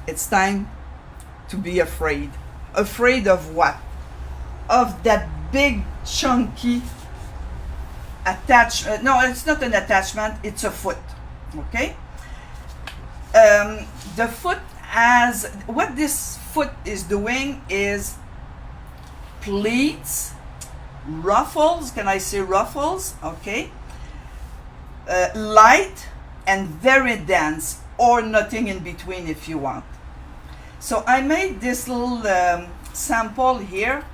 it's time to be afraid. Afraid of what? Of that big chunky attachment. No, it's not an attachment, it's a foot. Okay? The foot has, what this foot is doing is pleats, ruffles, can I say ruffles? Okay. Light and very dense, or nothing in between if you want. So I made this little sample here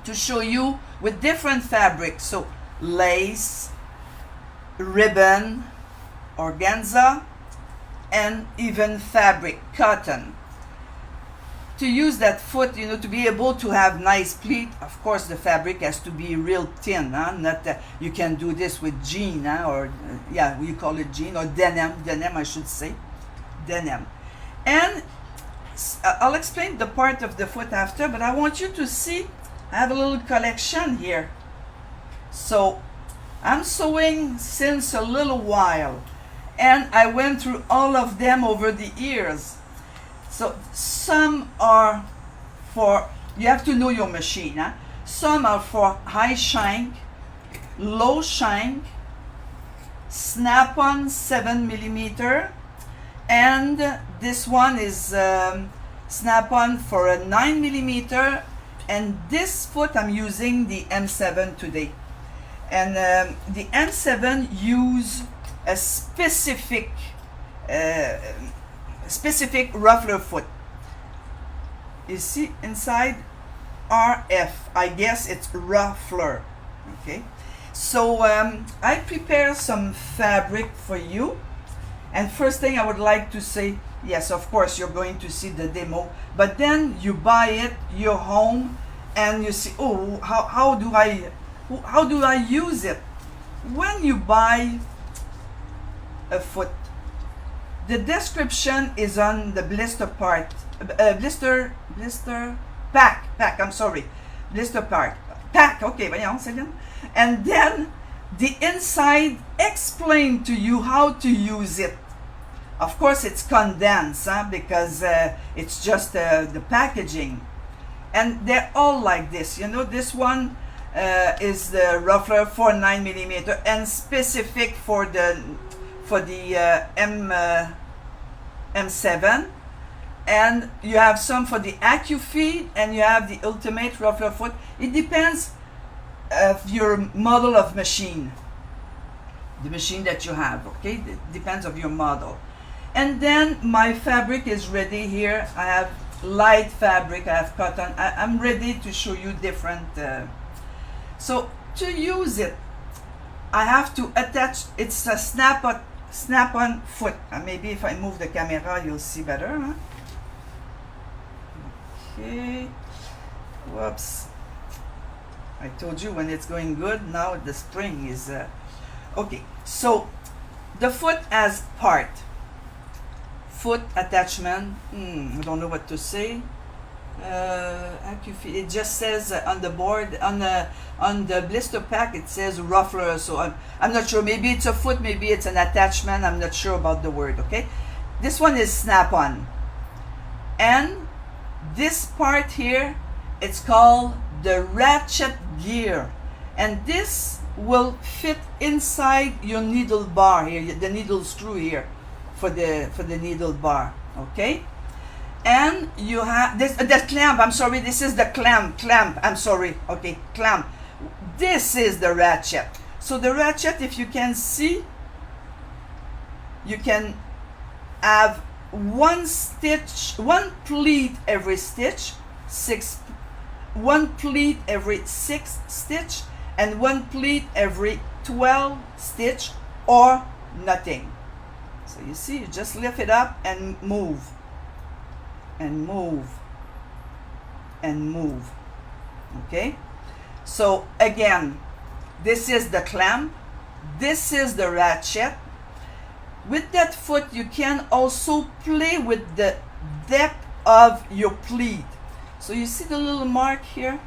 to show you with different fabrics. So lace, ribbon, organza, and even fabric, cotton. To use that foot, to be able to have nice pleat, of course the fabric has to be real thin, not that you can do this with jean, or yeah, we call it jean, or denim I should say, denim. And I'll explain the part of the foot after, but I want you to see, I have a little collection here. So I'm sewing since a little while, and I went through all of them over the years. So some are for, you have to know your machine. Some are for high shank, low shank, snap-on 7mm, and this one is snap-on for a 9mm, and this foot I'm using the M7 today. And the M7 use a specific ruffler foot. You see inside RF, I guess it's ruffler. Okay, so I prepare some fabric for you, and first thing I would like to say, yes, of course you're going to see the demo, but then you buy it, you're home, and you see, oh, how do I use it? When you buy a foot, the description is on the blister part, blister pack, I'm sorry, blister pack, okay, voyons, again. And then the inside explain to you how to use it. Of course it's condensed, because it's just the packaging. And they're all like this, this one is the ruffler for 9mm and specific for the M7, and you have some for the AccuFeed, and you have the Ultimate Ruffler Foot. It depends of your model of machine, the machine that you have. Okay, it depends of your model. And then my fabric is ready here. I have light fabric, I have cotton. I'm ready to show you different. So to use it, I have to attach. It's a snap-on foot. Maybe if I move the camera, you'll see better. Okay. Whoops. I told you when it's going good. Now the spring is okay. So the foot has part. Foot attachment. I don't know what to say. It just says on the board, on the blister pack, it says ruffler, so I'm not sure. Maybe it's a foot, maybe it's an attachment. I'm not sure about the word. Okay, this one is snap-on, and this part here, it's called the ratchet gear, and this will fit inside your needle bar here, the needle screw here for the needle bar. Okay. And you have this, the clamp, I'm sorry, this is the clamp, I'm sorry, okay, clamp. This is the ratchet. So the ratchet, if you can see, you can have one pleat every stitch, one pleat every 6 stitch, and one pleat every 12 stitch, or nothing. So you see, you just lift it up and move. And move and move. Okay, so again, this is the clamp, this is the ratchet. With that foot, you can also play with the depth of your pleat. So you see the little mark here.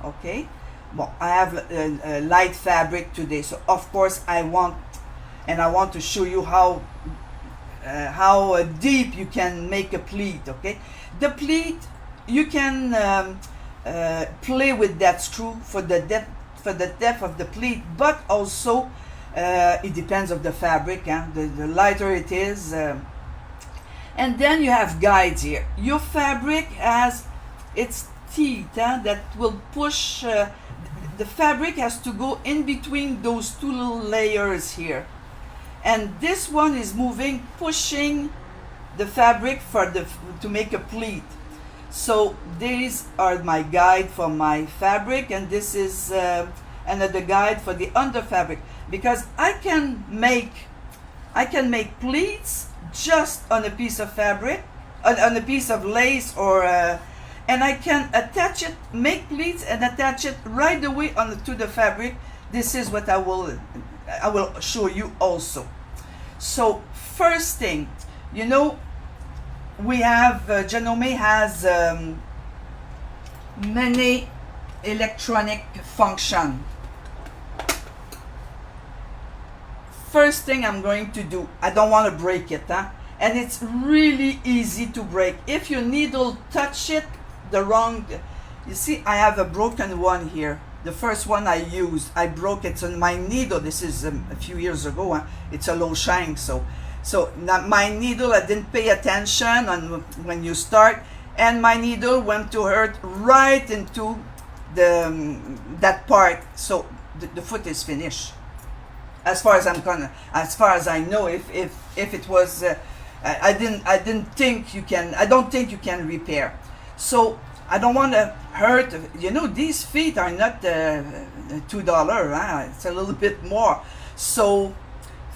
Okay, well, I have a light fabric today, so of course I want to show you how deep you can make a pleat. Okay, the pleat you can play with that screw for the depth of the pleat, but also it depends on the fabric. The lighter it is, and then you have guides here. Your fabric has its teeth that will push. The fabric has to go in between those two little layers here, and this one is moving, pushing the fabric to make a pleat. So these are my guide for my fabric, and this is another guide for the under fabric, because I can make pleats just on a piece of fabric, on a piece of lace, or and I can attach it, make pleats and attach it right away to the fabric. This is what I will show you also. So first thing, you know, we have Janome has many electronic function. First thing I'm going to do, I don't want to break it, and it's really easy to break. If your needle touch it the wrong, you see I have a broken one here. The first one I used, I broke it on my needle. This is a few years ago. It's a low shank, so my needle, I didn't pay attention on when you start, and my needle went to hurt right into that part. So the foot is finished. As far as I know, if it was, I don't think you can repair. So I don't want to hurt. You know, these feet are not $2. It's a little bit more. So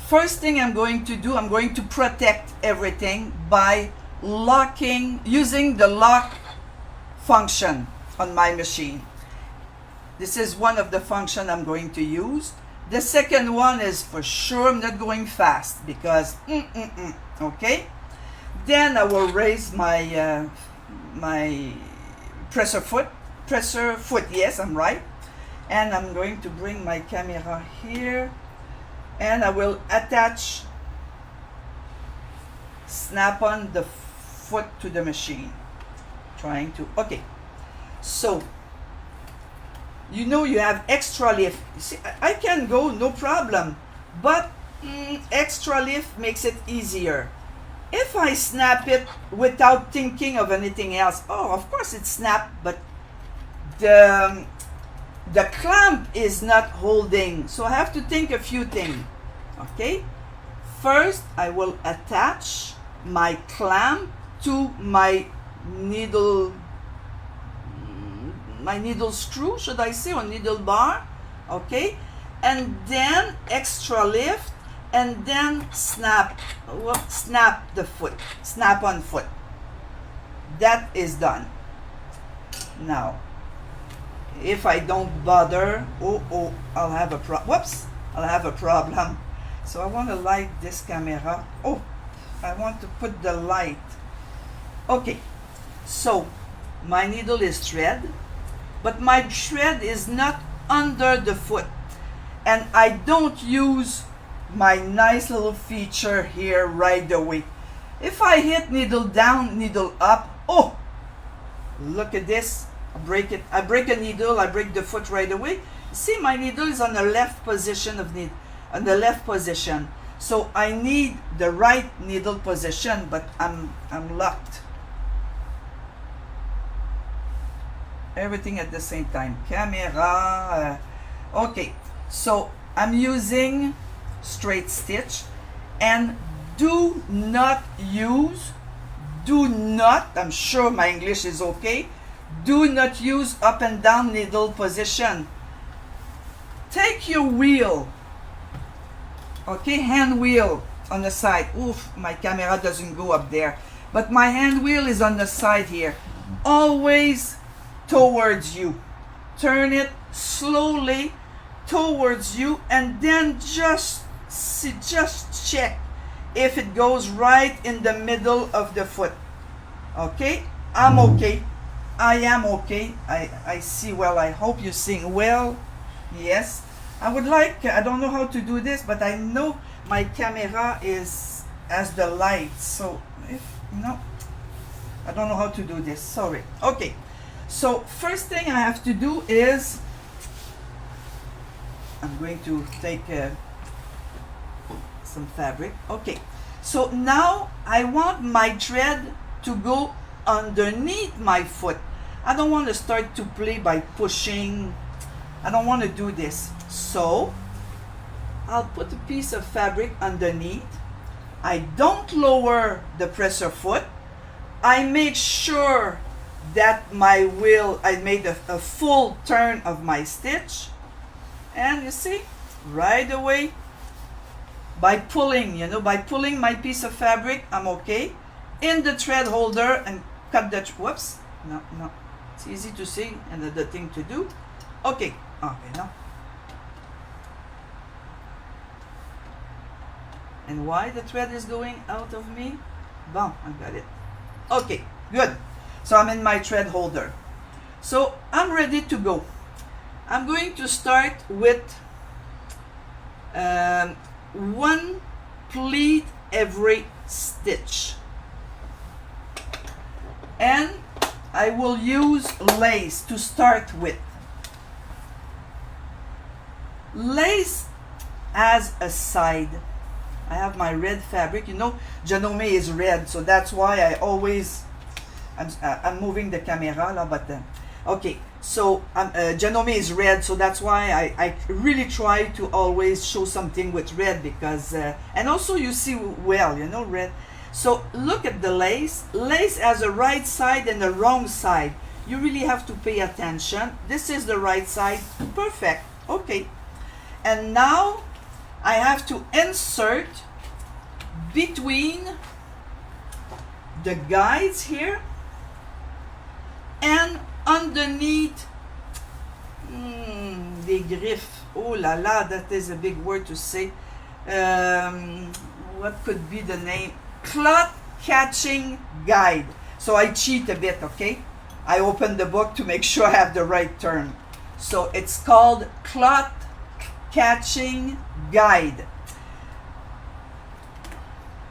first thing I'm going to do, I'm going to protect everything by using the lock function on my machine. This is one of the functions I'm going to use. The second one is for sure I'm not going fast, because okay. Then I will raise my my presser foot. Yes, I'm right. And I'm going to bring my camera here, and I will snap on the foot to the machine. Okay. So you know you have extra lift. You see, I can go no problem, but extra lift makes it easier. If I snap it without thinking of anything else, of course it snapped, but the clamp is not holding, so I have to think a few things. Okay, first I will attach my clamp to my needle screw, should I say, or needle bar. Okay, and then extra lift, and then snap the foot, snap on foot. That is done. Now if I don't bother, I'll have a problem. So I want to light this camera. I want to put the light. Okay, so my needle is thread, but my thread is not under the foot, and I don't use my nice little feature here right away. If I hit needle down, needle up, look at this, I break it. I break a needle, I break the foot right away. See, my needle is on the left position so I need the right needle position, but I'm locked. Everything at the same time. Camera. Okay, so I'm using straight stitch, and do not, I'm sure my English is okay, do not use up and down needle position. Take your wheel, okay, hand wheel on the side. My camera doesn't go up there, but my hand wheel is on the side here, always towards you. Turn it slowly towards you, and then just check if it goes right in the middle of the foot. Okay, I'm okay. I am okay. I see well. I hope you're seeing well. Yes, I don't know how to do this, but I know my camera is as the light. So if no, I don't know how to do this, sorry. Okay, so first thing I have to do is I'm going to take some fabric. Okay, so now I want my thread to go underneath my foot. I don't want to start to play by pushing. I don't want to do this. So I'll put a piece of fabric underneath. I don't lower the presser foot. I make sure that my wheel, I made a full turn of my stitch. And you see, right away, by pulling, you know, by pulling my piece of fabric, I'm okay. In the thread holder and cut the, whoops, no, it's easy to see and the thing to do. Okay, okay, now. And why the thread is going out of me? Boom, I got it. Okay, good. So I'm in my thread holder. So I'm ready to go. I'm going to start with one pleat every stitch. And I will use lace to start with. Lace as a side. I have my red fabric, you know, Janome is red, so that's why I always, I'm moving the camera là, but okay, so Janome is red, so that's why I really try to always show something with red, because, and also you see well, you know, red. So look at the lace. Lace has a right side and a wrong side. You really have to pay attention. This is the right side, perfect, okay. And now I have to insert between the guides here and underneath the griffes. Oh la la, that is a big word to say. What could be the name? Cloth catching guide. So I cheat a bit, okay? I opened the book to make sure I have the right term. So it's called cloth catching guide.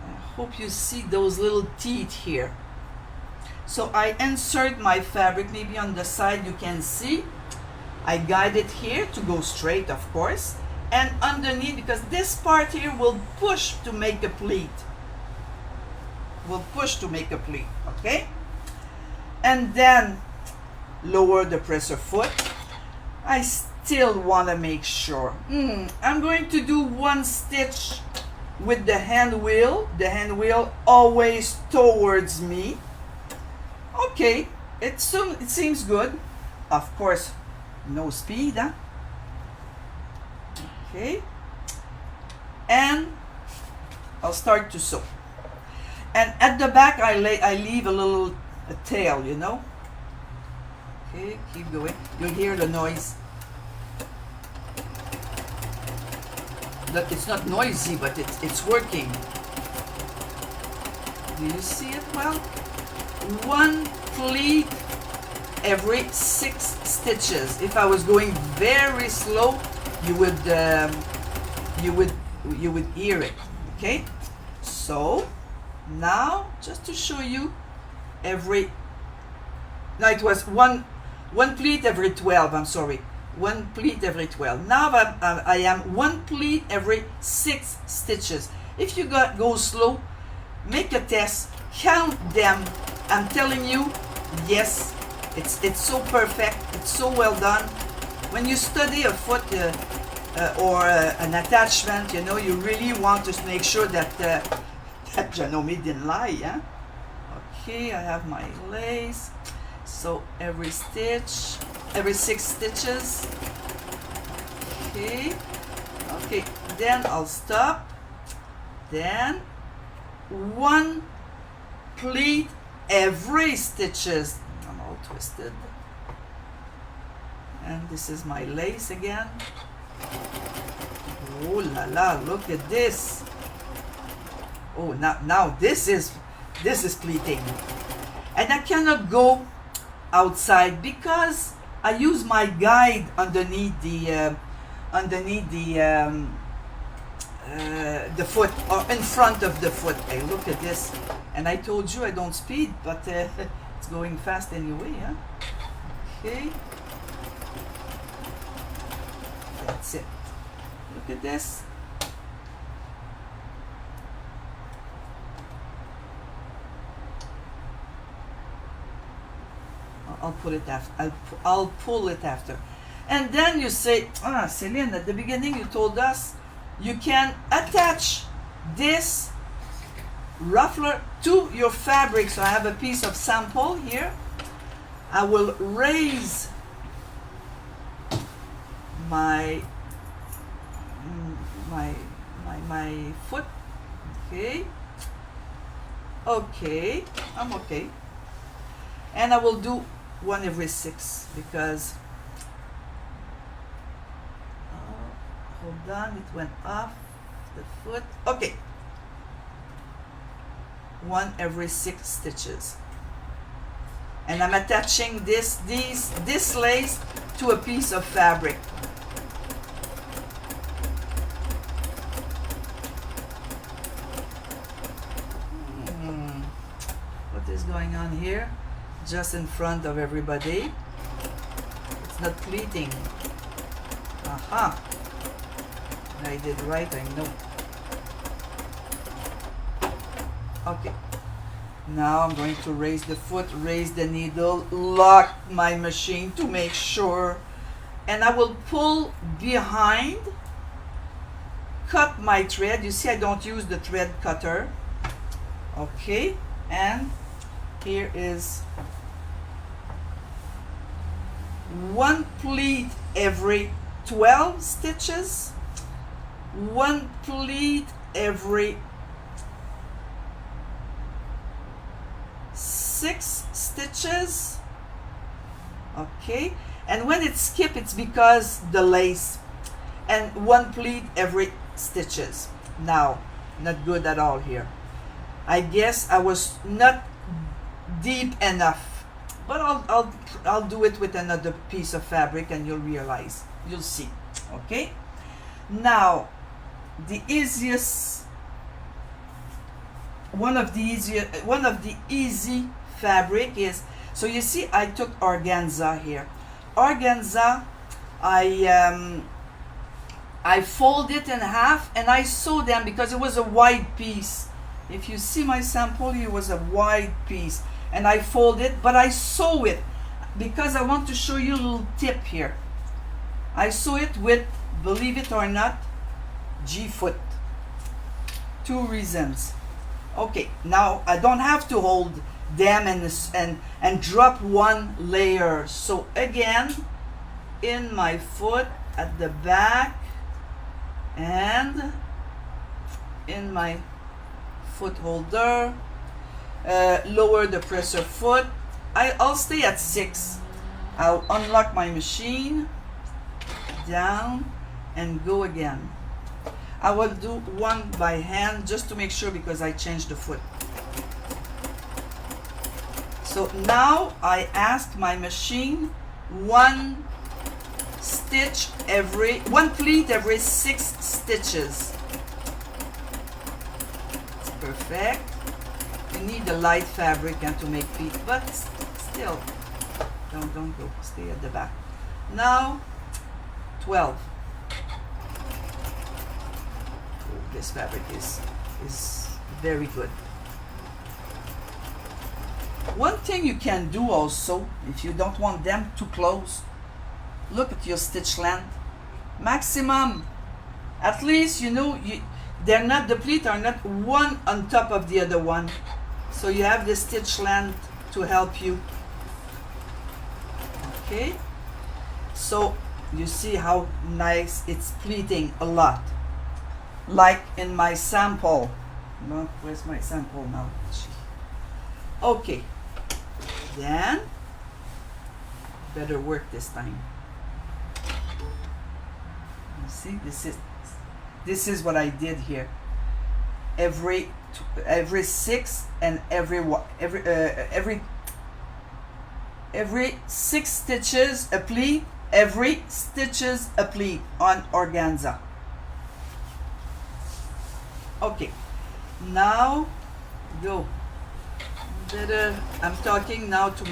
I hope you see those little teeth here. So I insert my fabric, maybe on the side you can see. I guide it here to go straight, of course, and underneath, because this part here will push to make a pleat. Will push to make a pleat, okay? And then lower the presser foot. I still want to make sure. I'm going to do one stitch with the hand wheel always towards me. Okay, it seems good. Of course, no speed, huh? Okay, and I'll start to sew. And at the back, I leave a tail, you know. Okay, keep going. You'll hear the noise. It's not noisy, but it's working. Do you see it well? One pleat every 6 stitches. If I was going very slow, you would hear it. Okay. So now, just to show you, it was one pleat every 12. I'm sorry. One pleat every 12. Now I am one pleat every 6 stitches. If you go slow, make a test, count them. I'm telling you, yes, it's so perfect, it's so well done. When you study a foot or an attachment, you know, you really want to make sure that that Janome didn't lie, yeah? Okay, I have my lace. So every stitch, every 6 stitches. Okay, okay, then I'll stop. Then one pleat every stitches. I'm all twisted. And this is my lace again. Oh la la, look at this. Oh, now this is pleating. And I cannot go outside because I use my guide underneath the the foot, or in front of the foot. Hey, look at this. And I told you I don't speed, but it's going fast anyway, huh? Okay. That's it. Look at this. I'll pull it after. I'll pull it after. And then you say, Celine, at the beginning you told us you can attach this ruffler to your fabric. So I have a piece of sample here. I will raise my foot. Okay. Okay. I'm okay. And I will do 1 every 6 because hold on, it went off the foot. Okay, 1 every 6 stitches, and I'm attaching this lace to a piece of fabric. What is going on here? Just in front of everybody. It's not pleating. Aha. I did right, I know. Okay. Now I'm going to raise the foot, raise the needle, lock my machine to make sure, and I will pull behind, cut my thread. You see I don't use the thread cutter. Okay, and here is 1 pleat every 12 stitches, 1 pleat every 6 stitches. Okay, and when it skips, it's because the lace, and 1 pleat every stitches. Now, not good at all here. I guess I was not deep enough, but I'll do it with another piece of fabric and you'll realize, you'll see. Okay, now the easiest, one of the easy fabric is, so you see I took organza here. Organza, I fold it in half and I sew them because it was a wide piece. If you see my sample, it was a wide piece, and I fold it, but I sew it because I want to show you a little tip here. I sew it with, believe it or not, G-foot. 2 reasons. Okay, now I don't have to hold them and drop 1 layer. So again, in my foot at the back and in my foot holder, lower the presser foot. I'll stay at 6. I'll unlock my machine, down, and go again. I will do 1 by hand just to make sure because I changed the foot. So now I ask my machine 1 pleat every 6 stitches. It's perfect. You need a light fabric and to make pleat, but still, don't go, stay at the back. Now 12. Oh, this fabric is very good. One thing you can do also, if you don't want them too close, look at your stitch length. Maximum, at least, you know, they're not, the pleats are not one on top of the other one. So you have the stitch length to help you. Okay, so you see how nice it's pleating a lot. Like in my sample. No, where's my sample now? Okay, then better work this time. You see, this is what I did here. Every 6 and every 6 stitches a pleat, every stitches a pleat on organza. Okay, now go. I'm talking now to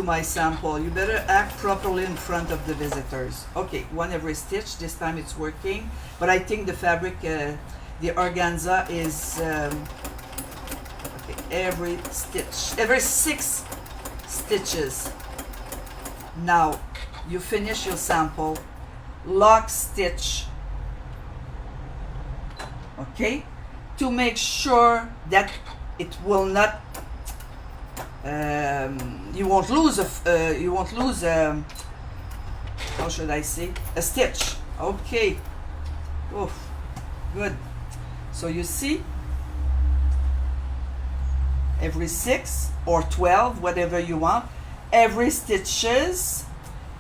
my sample. You better act properly in front of the visitors. Okay, one every stitch. This time it's working, but I think the fabric, the organza is okay, every stitch, every 6 stitches. Now you finish your sample, lock stitch, okay, to make sure that it will not you won't lose how should I say, a stitch. Okay. Oof. Good. So you see, every 6 or 12, whatever you want, every stitches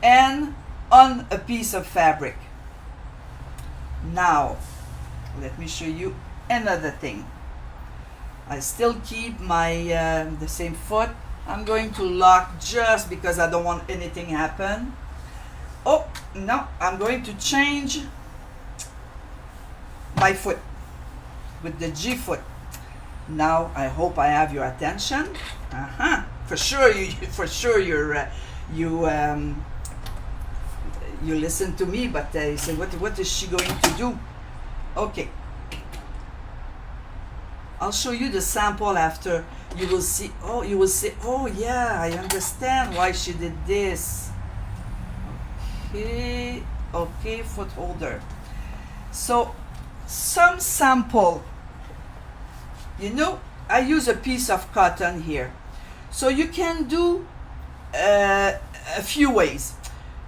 and on a piece of fabric. Now let me show you another thing. I still keep my the same foot. I'm going to lock just because I don't want anything happen. Oh no, I'm going to change my foot with the G foot. Now I hope I have your attention. For sure you listen to me, but you say, what is she going to do? Okay, I'll show you the sample after. You will see. Oh, you will say, oh yeah, I understand why she did this. Okay, okay, foot holder. So some sample, you know, I use a piece of cotton here. So you can do a few ways.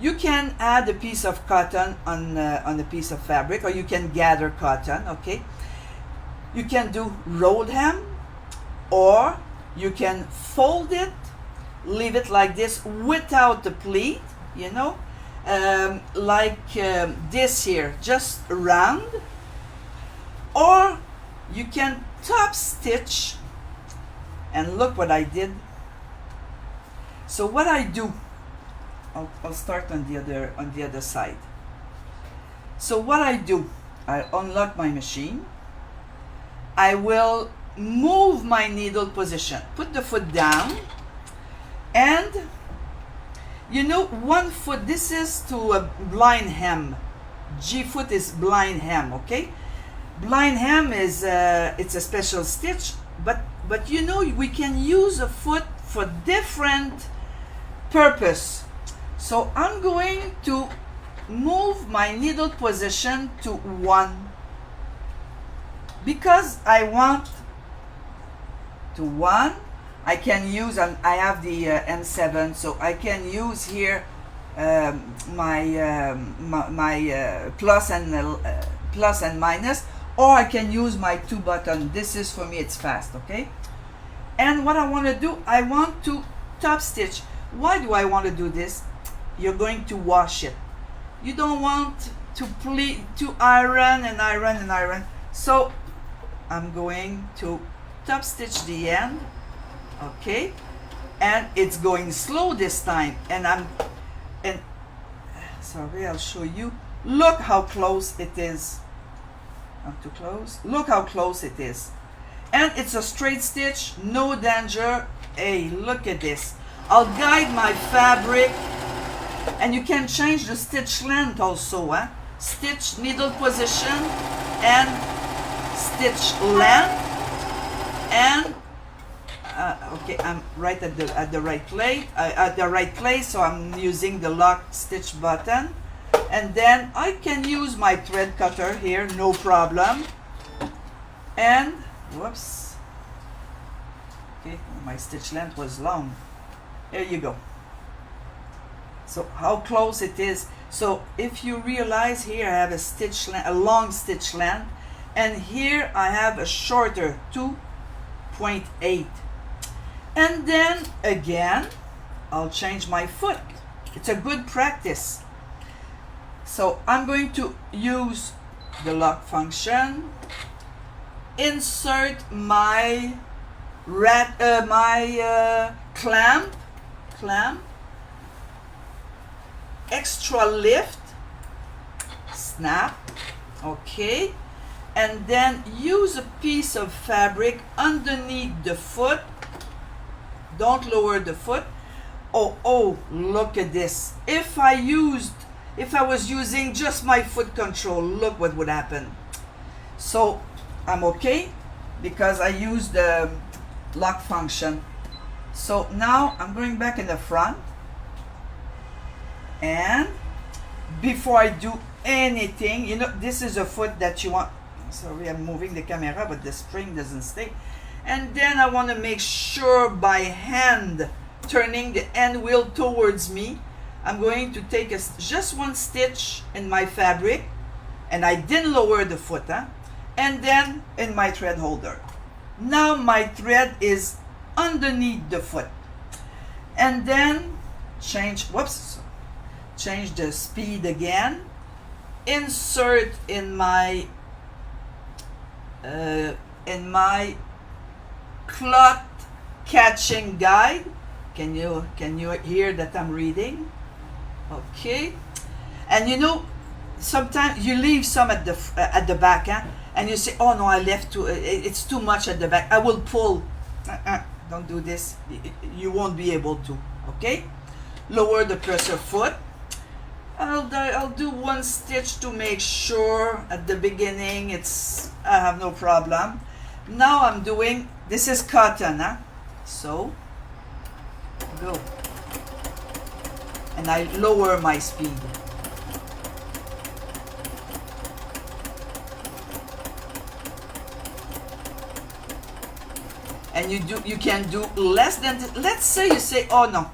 You can add a piece of cotton on a piece of fabric, or you can gather cotton, okay? You can do rolled hem, or you can fold it, leave it like this without the pleat, you know, like this here, just round. Or you can top stitch, and look what I did. So what I do, I'll start on the other side. So what I do, I unlock my machine. I will move my needle position, put the foot down, and you know, one foot, this is to a blind hem. G foot is blind hem, okay? Blind hem is it's a special stitch, but you know, we can use a foot for different purpose. So I'm going to move my needle position to 1 because I want to 1. I can use, I have the M7, so I can use here my plus and minus, or I can use my 2 button. This is, for me, it's fast, okay? And what I want to do, I want to top stitch. Why do I want to do this? You're going to wash it. You don't want to iron and iron and iron. So I'm going to top stitch the end, okay? And it's going slow this time. And sorry, I'll show you. Look how close it is. Not too close. Look how close it is. And it's a straight stitch, no danger. Hey, look at this. I'll guide my fabric, and you can change the stitch length also, stitch needle position and stitch length. And okay, I'm right at the right place, so I'm using the lock stitch button, and then I can use my thread cutter here, no problem. And whoops, okay, my stitch length was long. There you go. So how close it is. So if you realize, here I have a stitch length, a long stitch length, and here I have a shorter 2.8. And then again, I'll change my foot. It's a good practice. So I'm going to use the lock function, insert my clamp, extra lift, snap, okay, and then use a piece of fabric underneath the foot. Don't lower the foot. Oh, look at this. If I was using just my foot control, look what would happen. So I'm okay because I used the lock function. So now I'm going back in the front, and before I do anything, you know, this is a foot that you want. Sorry, I'm moving the camera, but the spring doesn't stay. And then I want to make sure by hand, turning the end wheel towards me, I'm going to take just one stitch in my fabric, and I didn't lower the foot, and then in my thread holder. Now my thread is underneath the foot, and then change the speed again, insert in my cloth catching guide. Can you hear that I'm reading? Okay. And you know, sometimes you leave some at the back, and you say, oh no, I left it's too much at the back, I will pull. Don't do this, you won't be able to. Okay, lower the presser foot. I'll do one stitch to make sure at the beginning I have no problem. Now I'm doing, this is cotton, so go, and I lower my speed. And you can do less than, let's say you say, oh no,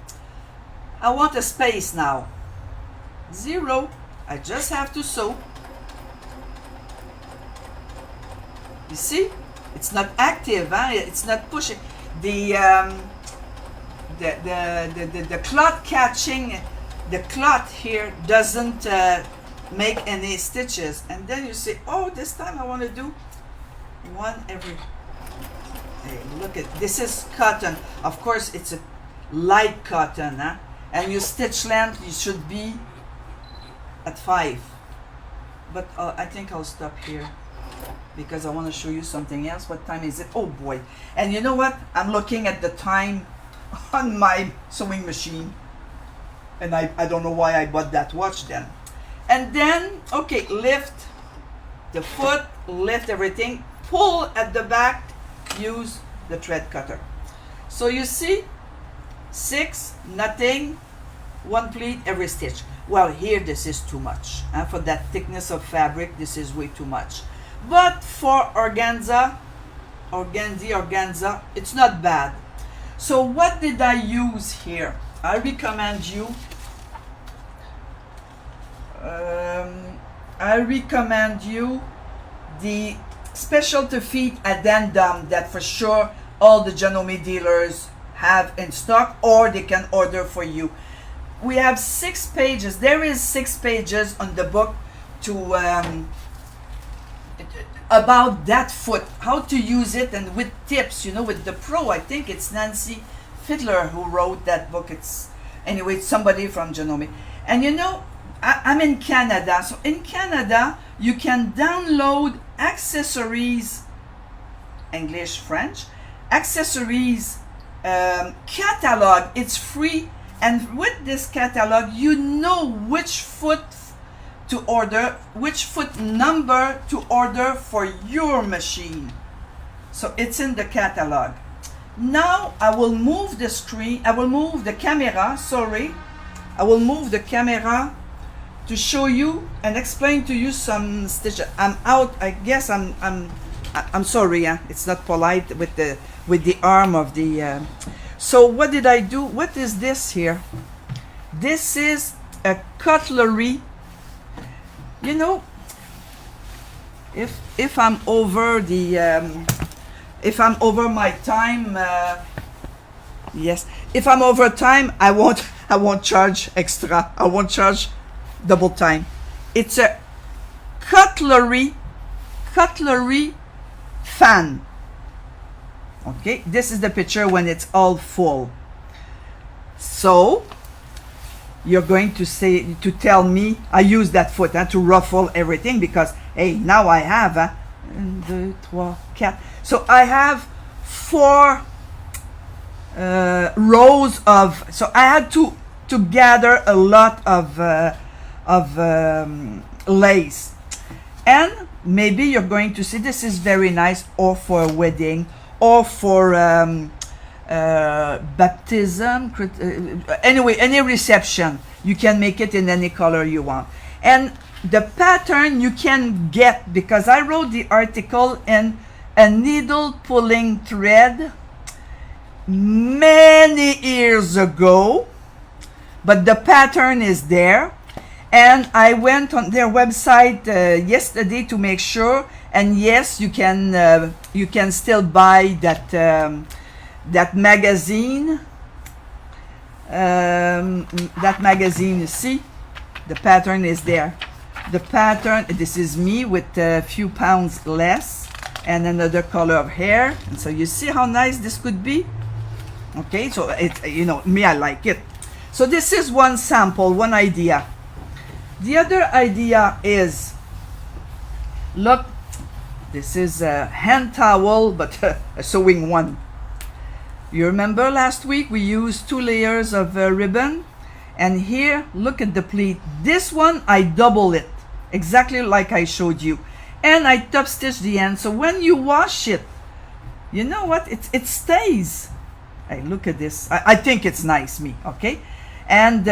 I want a space now. 0, I just have to sew. You see, it's not active, it's not pushing. The cloth catching, the cloth here doesn't make any stitches. And then you say, oh, this time I want to do one every. Hey, look at this, is cotton. Of course, it's a light cotton, and your stitch length, you should be at 5. But I think I'll stop here because I want to show you something else. What time is it? Oh boy. And you know what? I'm looking at the time on my sewing machine, and I don't know why I bought that watch then. And then, okay, lift the foot, lift everything, pull at the back, use the thread cutter. So you see, 6, nothing, 1 pleat every stitch. Well, here this is too much, and for that thickness of fabric, this is way too much. But for organza, it's not bad. So what did I use here? I recommend you the specialty feet addendum that for sure all the Janome dealers have in stock, or they can order for you. We have 6 pages. There is 6 pages on the book to about that foot, how to use it, and with tips, you know, with the pro. I think it's Nancy Fiddler who wrote that book. It's somebody from Janome. And you know, I'm in Canada, so in Canada you can download accessories, English, French, accessories catalog. It's free, and with this catalog you know which foot to order, which foot number to order for your machine. So it's in the catalog. Now I will move the screen, I will move the camera, sorry. I will move the camera to show you and explain to you some stitches. I'm out, I guess I'm sorry, it's not polite with the arm of the so what did I do? What is this here? This is a cutlery. You know, if I'm over the if I'm over my time, yes, if I'm over time, I won't charge extra. I won't charge double time. It's a cutlery fan. Okay, this is the picture when it's all full. So you're going to tell me I use that foot to ruffle everything, because hey, now I have 1, 2, 3, 4. So I have 4 rows of, so I had to gather a lot of lace. And maybe you're going to see this is very nice, or for a wedding, or for baptism, anyway, any reception. You can make it in any color you want. And the pattern you can get, because I wrote the article in a needle pulling thread many years ago, but the pattern is there. And I went on their website yesterday to make sure, and yes, you can still buy that magazine. That magazine, you see, the pattern is there. The pattern, this is me with a few pounds less and another color of hair. And so you see how nice this could be. Okay, so it, you know, me, I like it. So this is one sample, one idea. The other idea is, look, this is a hand towel, but a sewing one. You remember last week we used 2 layers of ribbon, and here, look at the pleat. This one, I double it, exactly like I showed you. And I top stitch the end, so when you wash it, you know what, it stays. Hey, look at this, I think it's nice, me, okay? And,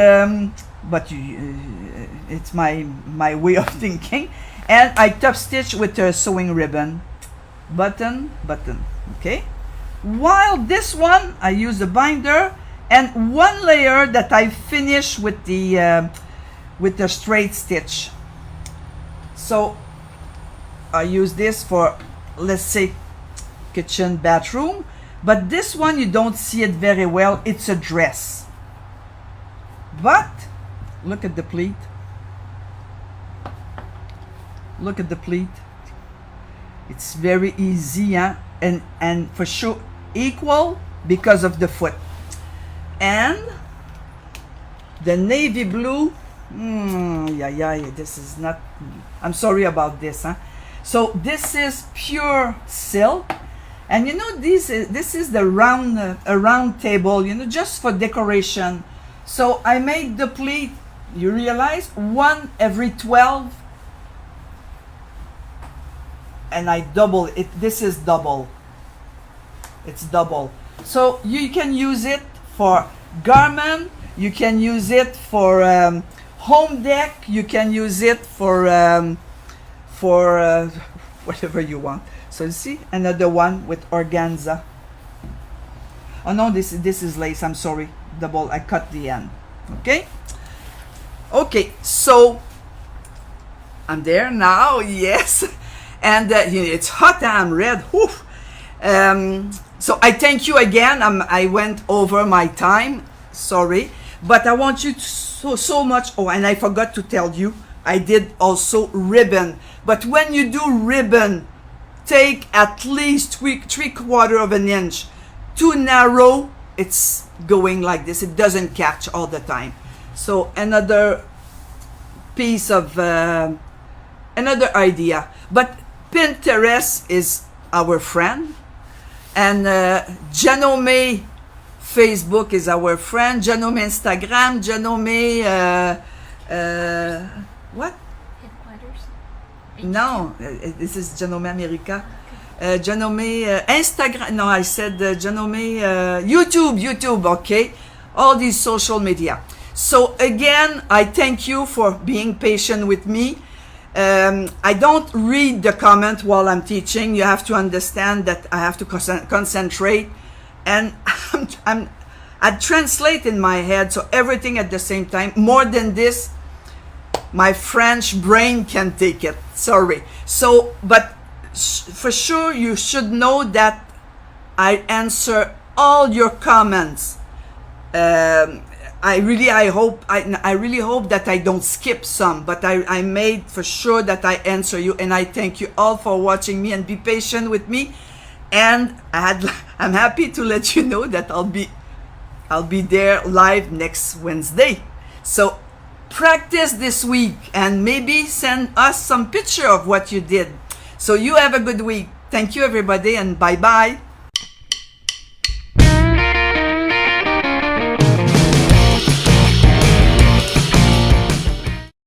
but it's my way of thinking. And I top stitch with a sewing ribbon, button, okay? While this one, I use a binder and 1 layer that I finish with the straight stitch. So I use this for, let's say, kitchen, bathroom, but this one you don't see it very well. It's a dress, but look at the pleat. Look at the pleat. It's very easy, huh? And for sure equal because of the foot. And the navy blue, this is not, I'm sorry about this, huh? So this is pure silk, and you know, this is the round a round table, you know, just for decoration. So I made the pleat, you realize, 1 every 12, and I double it. This is double. It's double. So you can use it for garment, you can use it for home deck, you can use it for whatever you want. So you see, another one with organza. Oh no, this is lace, I'm sorry, double, I cut the end. Okay, so I'm there now, yes. And it's hot, I'm red. So I thank you again. I went over my time, sorry, but I want you to so much. Oh, and I forgot to tell you, I did also ribbon. But when you do ribbon, take at least 3/4 of an inch. Too narrow, it's going like this. It doesn't catch all the time. So another piece of another idea. But Pinterest is our friend, and Janome Facebook is our friend, Janome Instagram, Janome what? Headquarters? No, this is Janome America. Janome Instagram, no, I said Janome YouTube, okay? All these social media. So again, I thank you for being patient with me. I don't read the comment while I'm teaching. You have to understand that I have to concentrate, and I translate in my head, so everything at the same time. More than this, my French brain can take it. Sorry. So, but for sure, you should know that I answer all your comments. I really hope that I don't skip some, but I made for sure that I answer you, and I thank you all for watching me and be patient with me. And I'm happy to let you know that I'll be there live next Wednesday. So practice this week and maybe send us some picture of what you did. So you have a good week. Thank you, everybody, and bye-bye.